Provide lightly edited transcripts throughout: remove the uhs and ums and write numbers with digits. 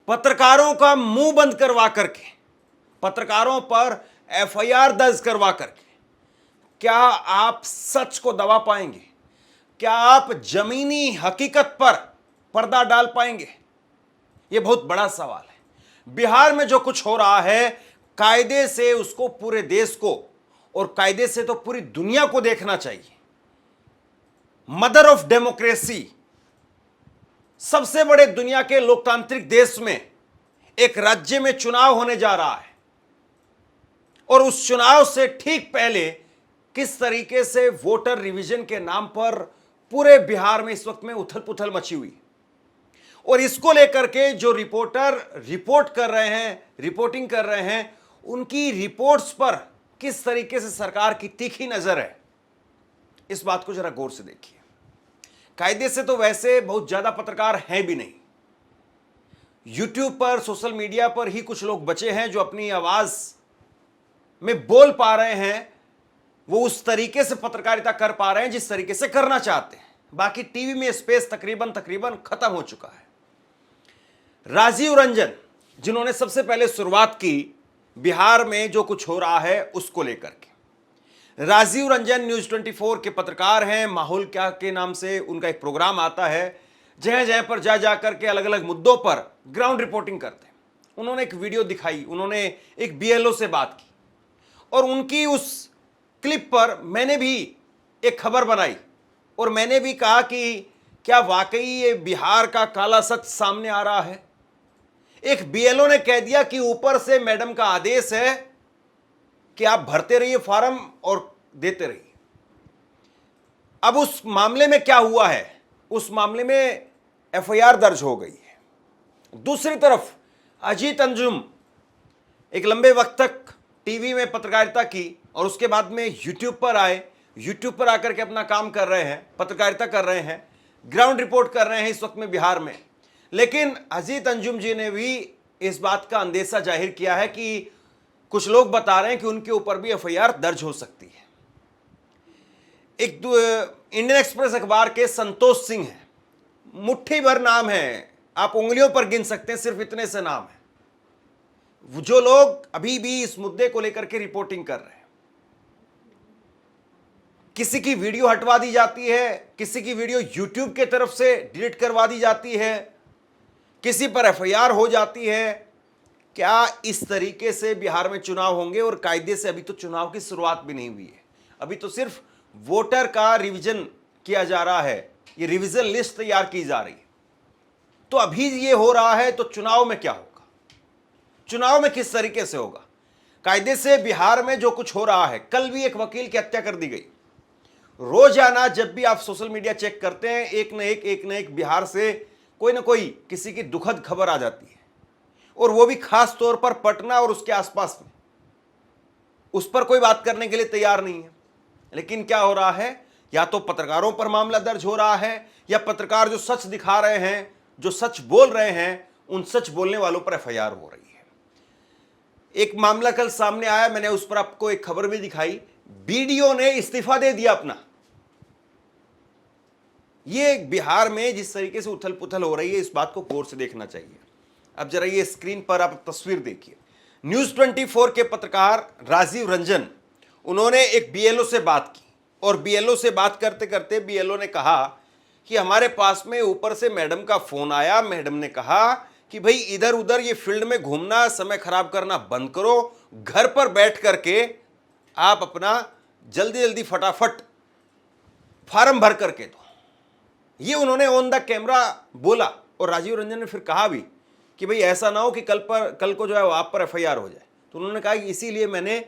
पत्रकारों का मुंह बंद करवा करके, पत्रकारों पर एफआईआर दर्ज करवा करके क्या आप सच को दबा पाएंगे? क्या आप जमीनी हकीकत पर पर्दा डाल पाएंगे? यह बहुत बड़ा सवाल है। बिहार में जो कुछ हो रहा है, कायदे से उसको पूरे देश को और कायदे से तो पूरी दुनिया को देखना चाहिए। मदर ऑफ डेमोक्रेसी, सबसे बड़े दुनिया के लोकतांत्रिक देश में एक राज्य में चुनाव होने जा रहा है और उस चुनाव से ठीक पहले किस तरीके से वोटर रिवीजन के नाम पर पूरे बिहार में इस वक्त में उथल पुथल मची हुई, और इसको लेकर के जो रिपोर्टर रिपोर्ट कर रहे हैं, रिपोर्टिंग कर रहे हैं, उनकी रिपोर्ट्स पर किस तरीके से सरकार की तीखी नजर है, इस बात को जरा गौर से देखिए। कायदे से तो वैसे बहुत ज्यादा पत्रकार हैं भी नहीं। यूट्यूब पर, सोशल मीडिया पर ही कुछ लोग बचे हैं जो अपनी आवाज में बोल पा रहे हैं, वो उस तरीके से पत्रकारिता कर पा रहे हैं जिस तरीके से करना चाहते हैं। बाकी टीवी में स्पेस तकरीबन खत्म हो चुका है। राजीव रंजन, जिन्होंने सबसे पहले शुरुआत की बिहार में जो कुछ हो रहा है उसको लेकर के, राजीव रंजन न्यूज 24 के पत्रकार हैं। माहौल क्या के नाम से उनका एक प्रोग्राम आता है, जहां जहां पर जा करके अलग अलग मुद्दों पर ग्राउंड रिपोर्टिंग करते हैं। उन्होंने एक वीडियो दिखाई, उन्होंने एक बीएलओ से बात की और उनकी उस क्लिप पर मैंने भी एक खबर बनाई और मैंने भी कहा कि क्या वाकई ये बिहार का काला सच सामने आ रहा है। एक बीएलओ ने कह दिया कि ऊपर से मैडम का आदेश है कि आप भरते रहिए फॉर्म और देते रहिए। अब उस मामले में क्या हुआ है, उस मामले में एफआईआर दर्ज हो गई है। दूसरी तरफ अजीत अंजुम एक लंबे वक्त तक टीवी में पत्रकारिता की और उसके बाद में यूट्यूब पर आए, यूट्यूब पर आकर के अपना काम कर रहे हैं, पत्रकारिता कर रहे हैं, ग्राउंड रिपोर्ट कर रहे हैं इस वक्त में बिहार में। लेकिन अजीत अंजुम जी ने भी इस बात का अंदेशा जाहिर किया है कि कुछ लोग बता रहे हैं कि उनके ऊपर भी एफआईआर दर्ज हो सकती है। एक इंडियन एक्सप्रेस अखबार के संतोष सिंह हैं, मुट्ठी भर नाम है, आप उंगलियों पर गिन सकते हैं, सिर्फ इतने से नाम है जो लोग अभी भी इस मुद्दे को लेकर के रिपोर्टिंग कर रहे हैं। किसी की वीडियो हटवा दी जाती है, किसी की वीडियो यूट्यूब के तरफ से डिलीट करवा दी जाती है, किसी पर एफआईआर हो जाती है। क्या इस तरीके से बिहार में चुनाव होंगे? और कायदे से अभी तो चुनाव की शुरुआत भी नहीं हुई है, अभी तो सिर्फ वोटर का रिवीजन किया जा रहा है, ये रिवीजन लिस्ट तैयार की जा रही है। तो अभी ये हो रहा है, तो चुनाव में क्या होगा? चुनाव में किस तरीके से होगा? कायदे से बिहार में जो कुछ हो रहा है, कल भी एक वकील की हत्या कर दी गई। रोजाना जब भी आप सोशल मीडिया चेक करते हैं, एक न एक बिहार से कोई ना कोई किसी की दुखद खबर आ जाती है, और वो भी खास तौर पर पटना और उसके आसपास में। उस पर कोई बात करने के लिए तैयार नहीं है। लेकिन क्या हो रहा है, या तो पत्रकारों पर मामला दर्ज हो रहा है, या पत्रकार जो सच दिखा रहे हैं, जो सच बोल रहे हैं, उन सच बोलने वालों पर एफआईआर हो रही है। एक मामला कल सामने आया, मैंने उस पर आपको एक खबर भी दिखाई। बीडीओ ने इस्तीफा दे दिया अपना। ये बिहार में जिस तरीके से उथल पुथल हो रही है, इस बात को गौर से देखना चाहिए। अब जरा ये स्क्रीन पर आप तस्वीर देखिए। न्यूज 24 के पत्रकार राजीव रंजन, उन्होंने एक बीएलओ से बात की और बीएलओ से बात करते करते बीएलओ ने कहा कि हमारे पास में ऊपर से मैडम का फोन आया। मैडम ने कहा कि भाई इधर उधर ये फील्ड में घूमना, समय खराब करना बंद करो, घर पर बैठ करके आप अपना जल्दी जल्दी फटाफट फार्म भर करके दो। ये उन्होंने ऑन द कैमरा बोला। और राजीव रंजन ने फिर कहा भी कि भाई ऐसा ना हो कि कल को जो है आप पर एफआईआर हो जाए। तो उन्होंने कहा कि इसीलिए मैंने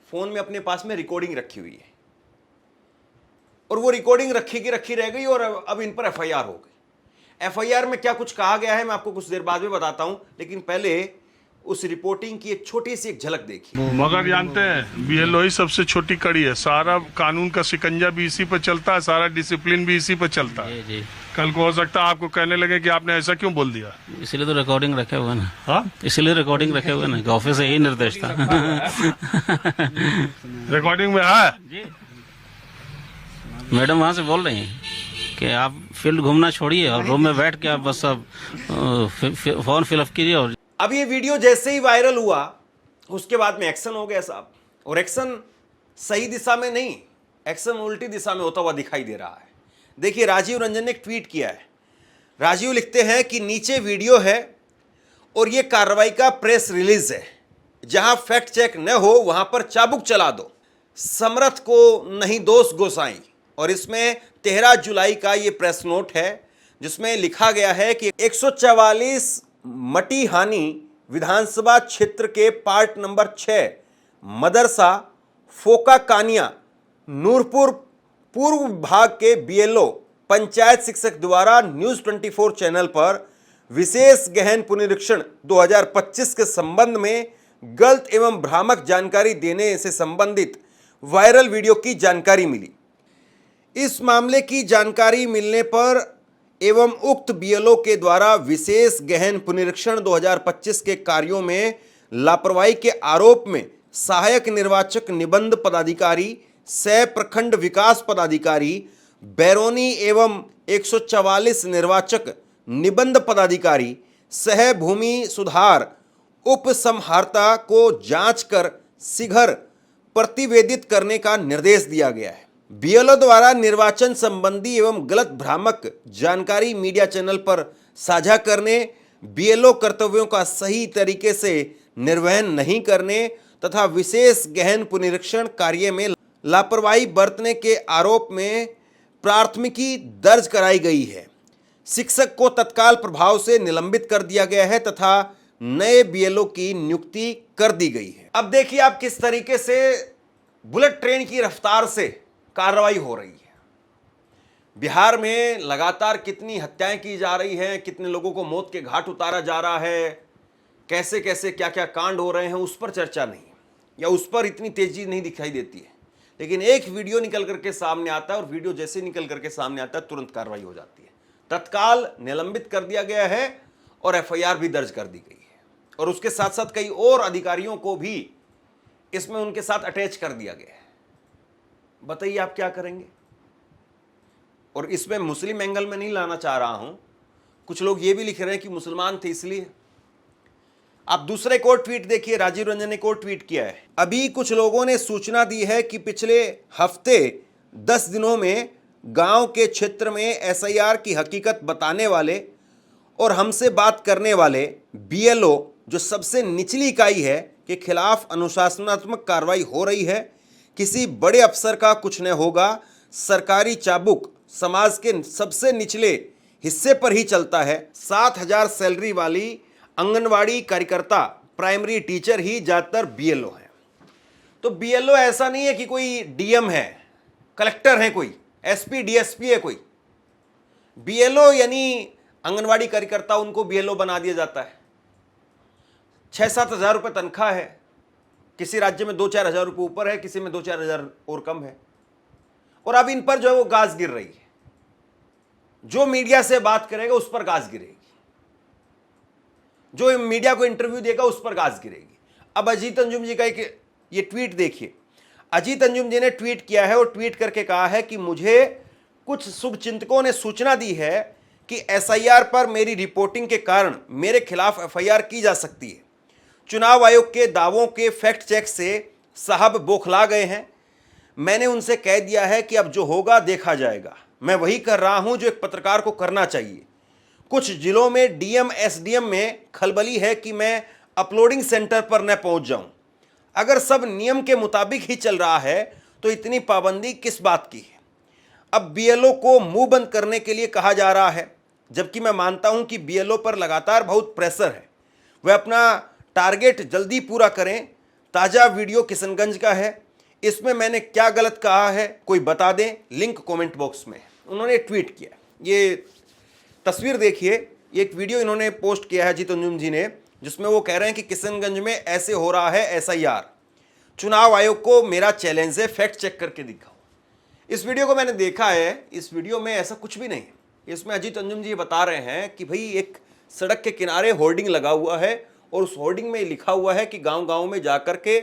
फोन में अपने पास में रिकॉर्डिंग रखी हुई है, और वो रिकॉर्डिंग रखी की रखी रह गई और अब इन पर एफआईआर हो गई। एफआईआर में क्या कुछ कहा गया है मैं आपको कुछ देर बाद में बताता हूं, लेकिन पहले उस रिपोर्टिंग की एक छोटी सी एक झलक देखिए। मगर जानते हैं बीएलओ ही सबसे छोटी कड़ी है, सारा कानून का शिकंजा भी इसी पर चलता है, सारा डिसिप्लिन भी इसी पर चलता है। जी। कल को हो सकता है आपको कहने लगे कि आपने ऐसा क्यों बोल दिया, इसीलिए तो रिकॉर्डिंग रखे हुए ना। हाँ, इसीलिए रिकॉर्डिंग रखे हुए ना, ऑफिस से यही निर्देश था। रिकॉर्डिंग में है जी, मैडम वहाँ से बोल रही हैं कि आप फील्ड घूमना छोड़िए और रूम में बैठ के आप बस अब फॉर्म फिलअप कीजिए। और अब ये वीडियो जैसे ही वायरल हुआ उसके बाद में एक्शन हो गया साहब, और एक्शन सही दिशा में नहीं, एक्शन उल्टी दिशा में होता हुआ दिखाई दे रहा है। देखिए राजीव रंजन ने एक ट्वीट किया है। राजीव लिखते हैं कि नीचे वीडियो है और ये कार्रवाई का प्रेस रिलीज है, जहां फैक्ट चेक न हो वहां पर चाबुक चला दो, समर्थ को नहीं दोष गोसाई। और इसमें 13 जुलाई का ये प्रेस नोट है जिसमें लिखा गया है कि 144 मटीहानी विधानसभा क्षेत्र के पार्ट नंबर 6 मदरसा फोका कानिया नूरपुर पूर्व विभाग के बीएलओ पंचायत शिक्षक द्वारा न्यूज 24 चैनल पर विशेष गहन पुनरीक्षण 2025 के संबंध में गलत एवं भ्रामक जानकारी देने से संबंधित वायरल वीडियो की जानकारी मिली। इस मामले की जानकारी मिलने पर एवं उक्त बीएलओ के द्वारा विशेष गहन पुनरीक्षण 2025 के कार्यों में लापरवाही के आरोप में सहायक निर्वाचक निबंध पदाधिकारी, सह प्रखंड विकास पदाधिकारी बैरोनी एवं 144 निर्वाचक निबंध पदाधिकारी सह भूमि सुधार उप समहार्ता को जांच कर शीघ्र प्रतिवेदित करने का निर्देश दिया गया है। बीएलओ द्वारा निर्वाचन संबंधी एवं गलत भ्रामक जानकारी मीडिया चैनल पर साझा करने, बीएलओ कर्तव्यों का सही तरीके से निर्वहन नहीं करने तथा विशेष गहन पुनरीक्षण कार्य में लापरवाही बरतने के आरोप में प्राथमिकी दर्ज कराई गई है। शिक्षक को तत्काल प्रभाव से निलंबित कर दिया गया है तथा नए बीएलओ की नियुक्ति कर दी गई है। अब देखिए आप किस तरीके से बुलेट ट्रेन की रफ्तार से कार्रवाई हो रही है। बिहार में लगातार कितनी हत्याएं की जा रही हैं, कितने लोगों को मौत के घाट उतारा जा रहा है, कैसे कैसे क्या क्या कांड हो रहे हैं, उस पर चर्चा नहीं है या उस पर इतनी तेजी नहीं दिखाई देती है। लेकिन एक वीडियो निकल करके सामने आता है और वीडियो जैसे निकल करके सामने आता है तुरंत कार्रवाई हो जाती है, तत्काल निलंबित कर दिया गया है और एफआईआर भी दर्ज कर दी गई है। और उसके साथ साथ कई और अधिकारियों को भी इसमें उनके साथ अटैच कर दिया गया है। बताइए आप क्या करेंगे। और इसमें मुस्लिम एंगल में नहीं लाना चाह रहा हूं, कुछ लोग ये भी लिख रहे हैं कि मुसलमान थे इसलिए। आप दूसरे को ट्वीट देखिए, राजीव रंजन ने को ट्वीट किया है। अभी कुछ लोगों ने सूचना दी है कि पिछले हफ्ते 10 दिनों में गांव के क्षेत्र में एसआईआर की हकीकत बताने वाले और हमसे बात करने वाले बीएलओ जो सबसे निचली इकाई है के खिलाफ अनुशासनात्मक कार्रवाई हो रही है। किसी बड़े अफसर का कुछ न होगा, सरकारी चाबुक समाज के सबसे निचले हिस्से पर ही चलता है। 7,000 सैलरी वाली आंगनवाड़ी कार्यकर्ता, प्राइमरी टीचर ही ज्यादातर बीएलओ है। तो बीएलओ ऐसा नहीं है कि कोई डीएम है, कलेक्टर है, कोई एसपी डीएसपी है कोई। बीएलओ यानी आंगनवाड़ी कार्यकर्ता, उनको बीएलओ बना दिया जाता है। 6-7 हज़ार रुपये तनख्वाह है, किसी राज्य में 2-4 हज़ार रुपये ऊपर है, किसी में 2-4 हज़ार और कम है। और अब इन पर जो है वो गाज गिर रही है। जो मीडिया से बात करेगा उस पर गाज गिरेगी, जो मीडिया को इंटरव्यू देगा उस पर गाज गिरेगी। अब अजीत अंजुम जी का एक ये ट्वीट देखिए। अजीत अंजुम जी ने ट्वीट किया है और ट्वीट करके कहा है कि मुझे कुछ शुभचिंतकों ने सूचना दी है कि एसआईआर पर मेरी रिपोर्टिंग के कारण मेरे खिलाफ एफआईआर की जा सकती है। चुनाव आयोग के दावों के फैक्ट चेक से साहब बौखला गए हैं। मैंने उनसे कह दिया है कि अब जो होगा देखा जाएगा। मैं वही कर रहा हूं जो एक पत्रकार को करना चाहिए। कुछ जिलों में डीएम एसडीएम में खलबली है कि मैं अपलोडिंग सेंटर पर न पहुंच जाऊं। अगर सब नियम के मुताबिक ही चल रहा है तो इतनी पाबंदी किस बात की है। अब बीएलओ को मुंह बंद करने के लिए कहा जा रहा है, जबकि मैं मानता हूं कि बीएलओ पर लगातार बहुत प्रेशर है। वह अपना टारगेट जल्दी पूरा करें। ताज़ा वीडियो किशनगंज का है, इसमें मैंने क्या गलत कहा है कोई बता दें, लिंक कमेंट बॉक्स में। उन्होंने ट्वीट किया, ये तस्वीर देखिए, ये एक वीडियो इन्होंने पोस्ट किया है अजीत अंजुम जी ने, जिसमें वो कह रहे हैं कि किशनगंज में ऐसे हो रहा है एसआईआर। चुनाव आयोग को मेरा चैलेंज है, फैक्ट चेक करके दिखाओ। इस वीडियो को मैंने देखा है, इस वीडियो में ऐसा कुछ भी नहीं है। इसमें अजीत अंजुम जी बता रहे हैं कि भाई एक सड़क के किनारे होर्डिंग लगा हुआ है और उस होर्डिंग में लिखा हुआ है कि गांव-गांव में जाकर के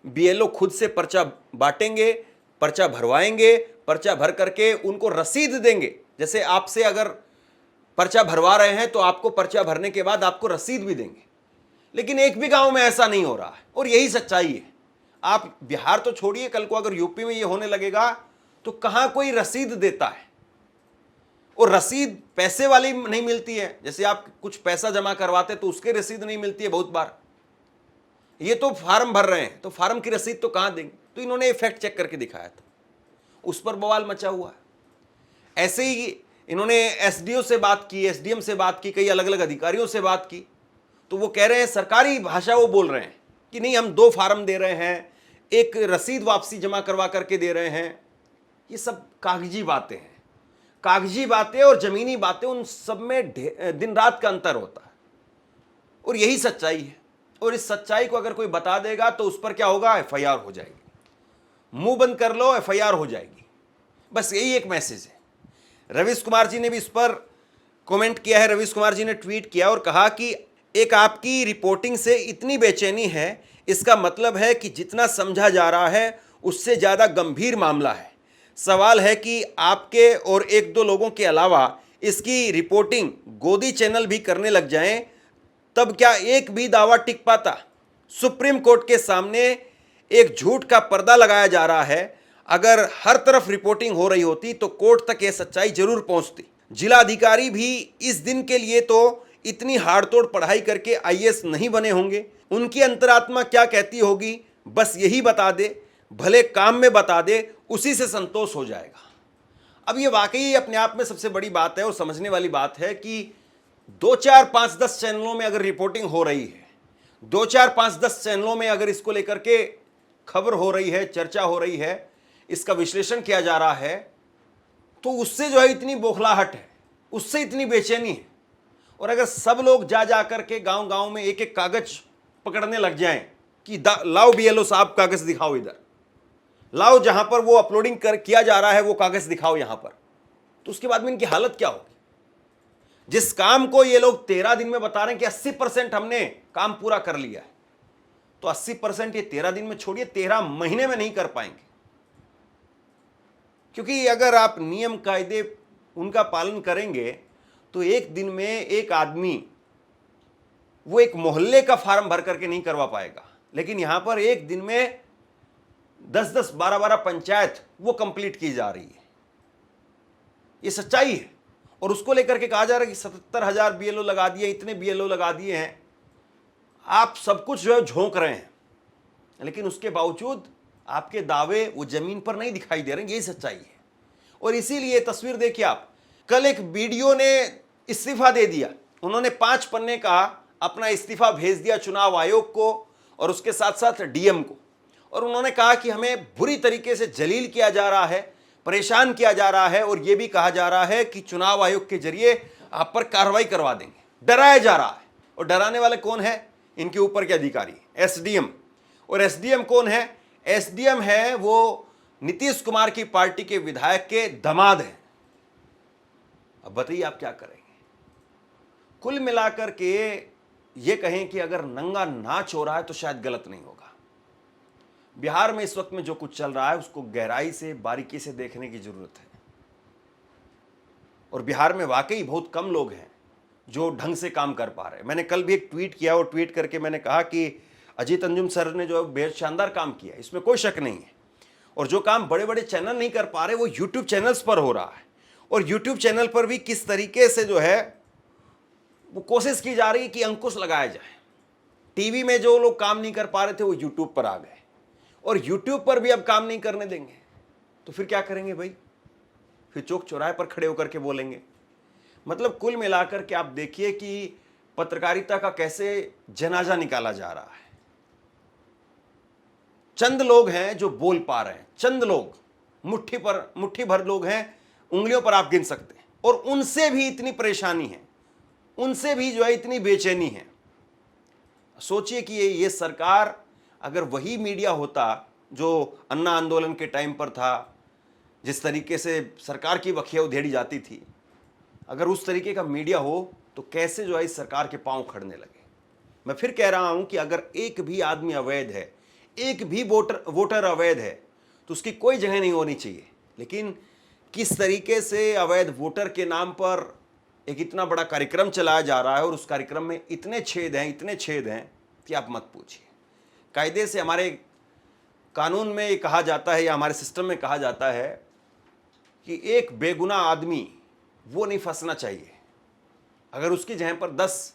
बीएलओ खुद से पर्चा बांटेंगे, पर्चा भरवाएंगे, पर्चा भर करके उनको रसीद देंगे। जैसे आपसे अगर पर्चा भरवा रहे हैं तो आपको पर्चा भरने के बाद आपको रसीद भी देंगे, लेकिन एक भी गांव में ऐसा नहीं हो रहा है और यही सच्चाई है। आप बिहार तो छोड़िए, कल को अगर यूपी में ये होने लगेगा तो कहां कोई रसीद देता है, और रसीद पैसे वाली नहीं मिलती है। जैसे आप कुछ पैसा जमा करवाते तो उसकी रसीद नहीं मिलती है बहुत बार। ये तो फार्म भर रहे हैं तो फार्म की रसीद तो कहां देंगे? तो इन्होंने फैक्ट चेक करके दिखाया था, उस पर बवाल मचा हुआ है। ऐसे ही इन्होंने एसडीओ से बात की, एसडीएम से बात की, कई अलग अलग अधिकारियों से बात की, तो वो कह रहे हैं सरकारी भाषा वो बोल रहे हैं कि नहीं हम 2 फार्म दे रहे हैं, एक रसीद वापसी जमा करवा करके दे रहे हैं। ये सब कागजी बातें हैं। कागजी बातें और जमीनी बातें, उन सब में दिन रात का अंतर होता है और यही सच्चाई है। और इस सच्चाई को अगर कोई बता देगा तो उस पर क्या होगा? एफआईआर हो जाएगी। मुंह बंद कर लो, एफआईआर हो जाएगी। बस यही एक मैसेज है। रवीश कुमार जी ने भी इस पर कमेंट किया है। रवीश कुमार जी ने ट्वीट किया और कहा कि एक आपकी रिपोर्टिंग से इतनी बेचैनी है, इसका मतलब है कि जितना समझा जा रहा है उससे ज़्यादा गंभीर मामला है। सवाल है कि आपके और 1-2 लोगों के अलावा इसकी रिपोर्टिंग गोदी चैनल भी करने लग जाएं, तब क्या एक भी दावा टिक पाता? सुप्रीम कोर्ट के सामने एक झूठ का पर्दा लगाया जा रहा है। अगर हर तरफ रिपोर्टिंग हो रही होती तो कोर्ट तक यह सच्चाई जरूर पहुंचती। जिला अधिकारी भी इस दिन के लिए तो इतनी हाड़तोड़ पढ़ाई करके आईएएस नहीं बने होंगे। उनकी अंतरात्मा क्या कहती होगी, बस यही बता दे, भले काम में बता दे, उसी से संतोष हो जाएगा। अब ये वाकई अपने आप में सबसे बड़ी बात है और समझने वाली बात है कि 2, 4, 5, 10 चैनलों में अगर रिपोर्टिंग हो रही है, 2, 4, 5, 10 चैनलों में अगर इसको लेकर के खबर हो रही है, चर्चा हो रही है, इसका विश्लेषण किया जा रहा है, तो उससे जो है इतनी बौखलाहट है, उससे इतनी बेचैनी है। और अगर सब लोग जा जा करके गांव गांव में एक एक कागज पकड़ने लग जाएं कि लाओ बीएलओ साहब कागज दिखाओ, इधर लाओ, जहां पर वो अपलोडिंग किया जा रहा है वो कागज दिखाओ यहां पर, तो उसके बाद में इनकी हालत क्या होगी? जिस काम को ये लोग 13 दिन में बता रहे हैं कि 80% हमने काम पूरा कर लिया है, तो 80% ये 13 दिन में छोड़िए, 13 महीने में नहीं कर पाएंगे। क्योंकि अगर आप नियम कायदे उनका पालन करेंगे तो एक दिन में एक आदमी वो एक मोहल्ले का फार्म भर करके नहीं करवा पाएगा, लेकिन यहां पर एक दिन में 10-10, 12-12 पंचायत वो कंप्लीट की जा रही है। ये सच्चाई है। और उसको लेकर के कहा जा रहा है कि 77,000 बीएलओ लगा दिए, इतने बीएलओ लगा दिए हैं। आप सब कुछ जो है झोंक रहे हैं, लेकिन उसके बावजूद आपके दावे वो जमीन पर नहीं दिखाई दे रहे हैं। यही सच्चाई है। और इसीलिए तस्वीर देखिए आप, कल एक वीडियो ने इस्तीफा दे दिया। उन्होंने 5 पन्ने का अपना इस्तीफा भेज दिया चुनाव आयोग को और उसके साथ साथ डीएम को, और उन्होंने कहा कि हमें बुरी तरीके से जलील किया जा रहा है, परेशान किया जा रहा है, और यह भी कहा जा रहा है कि चुनाव आयोग के जरिए आप पर कार्रवाई करवा देंगे। डराया जा रहा है। और डराने वाले कौन है? इनके ऊपर के अधिकारी, एसडीएम। और एसडीएम कौन है? एसडीएम है वो नीतीश कुमार की पार्टी के विधायक के दामाद हैं। अब बताइए आप क्या करेंगे? कुल मिलाकर के ये कहें कि अगर नंगा नाच हो रहा है तो शायद गलत नहीं होगा। बिहार में इस वक्त में जो कुछ चल रहा है उसको गहराई से, बारीकी से देखने की जरूरत है। और बिहार में वाकई बहुत कम लोग हैं जो ढंग से काम कर पा रहे हैं। मैंने कल भी एक ट्वीट किया और ट्वीट करके मैंने कहा कि अजीत अंजुम सर ने जो बेहद शानदार काम किया, इसमें कोई शक नहीं है। और जो काम बड़े बड़े चैनल नहीं कर पा रहे वो यूट्यूब चैनल्स पर हो रहा है। और यूट्यूब चैनल पर भी किस तरीके से जो है वो कोशिश की जा रही है कि अंकुश लगाया जाए। टीवी में जो लोग काम नहीं कर पा रहे थे वो यूट्यूब पर आ गए, और यूट्यूब पर भी अब काम नहीं करने देंगे। तो फिर क्या करेंगे भाई? फिर चौक चौराहे पर खड़े होकर के बोलेंगे। मतलब कुल मिलाकर के आप देखिए कि पत्रकारिता का कैसे जनाजा निकाला जा रहा है। चंद लोग हैं जो बोल पा रहे हैं, चंद लोग, मुट्ठी भर लोग हैं, उंगलियों पर आप गिन सकते हैं। और उनसे भी इतनी परेशानी है, उनसे भी जो है इतनी बेचैनी है। सोचिए कि ये सरकार अगर वही मीडिया होता जो अन्ना आंदोलन के टाइम पर था, जिस तरीके से सरकार की बखिया उधेड़ी जाती थी, अगर उस तरीके का मीडिया हो तो कैसे जो है इस सरकार के पांव खड़ने लगे। मैं फिर कह रहा हूं कि अगर एक भी आदमी अवैध है, एक भी वोटर अवैध है, तो उसकी कोई जगह नहीं होनी चाहिए। लेकिन किस तरीके से अवैध वोटर के नाम पर एक इतना बड़ा कार्यक्रम चलाया जा रहा है और उस कार्यक्रम में इतने छेद हैं कि आप मत पूछिए। कायदे से हमारे कानून में ये कहा जाता है या हमारे सिस्टम में कहा जाता है कि एक बेगुनाह आदमी वो नहीं फंसना चाहिए। अगर उसकी जगह पर 10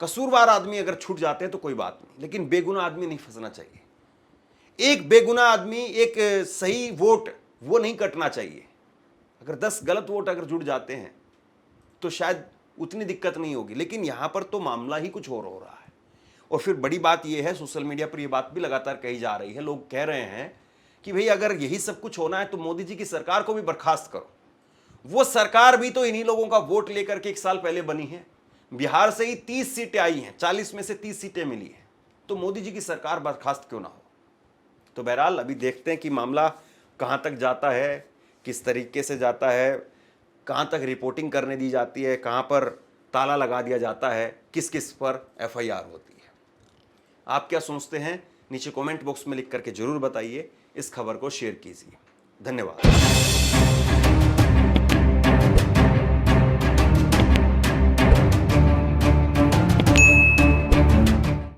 कसूरवार आदमी अगर छूट जाते हैं तो कोई बात नहीं, लेकिन बेगुनाह आदमी नहीं फंसना चाहिए। एक बेगुनाह आदमी, एक सही वोट वो नहीं कटना चाहिए। अगर 10 गलत वोट अगर जुड़ जाते हैं तो शायद उतनी दिक्कत नहीं होगी, लेकिन यहां पर तो मामला ही कुछ और हो रहा है। और फिर बड़ी बात यह है, सोशल मीडिया पर यह बात भी लगातार कही जा रही है, लोग कह रहे हैं कि भाई अगर यही सब कुछ होना है तो मोदी जी की सरकार को भी बर्खास्त करो। वो सरकार भी तो इन्हीं लोगों का वोट लेकर के 1 साल पहले बनी है। बिहार से ही 30 सीटें आई हैं, 40 में से 30 सीटें मिली हैं, तो मोदी जी की सरकार बर्खास्त क्यों ना हो। तो बहरहाल अभी देखते हैं कि मामला कहां तक जाता है, किस तरीके से जाता है, कहां तक रिपोर्टिंग करने दी जाती है, कहां पर ताला लगा दिया जाता है, किस किस पर FIR होती है। आप क्या सोचते हैं नीचे कमेंट बॉक्स में लिख करके जरूर बताइए। इस खबर को शेयर कीजिए। धन्यवाद।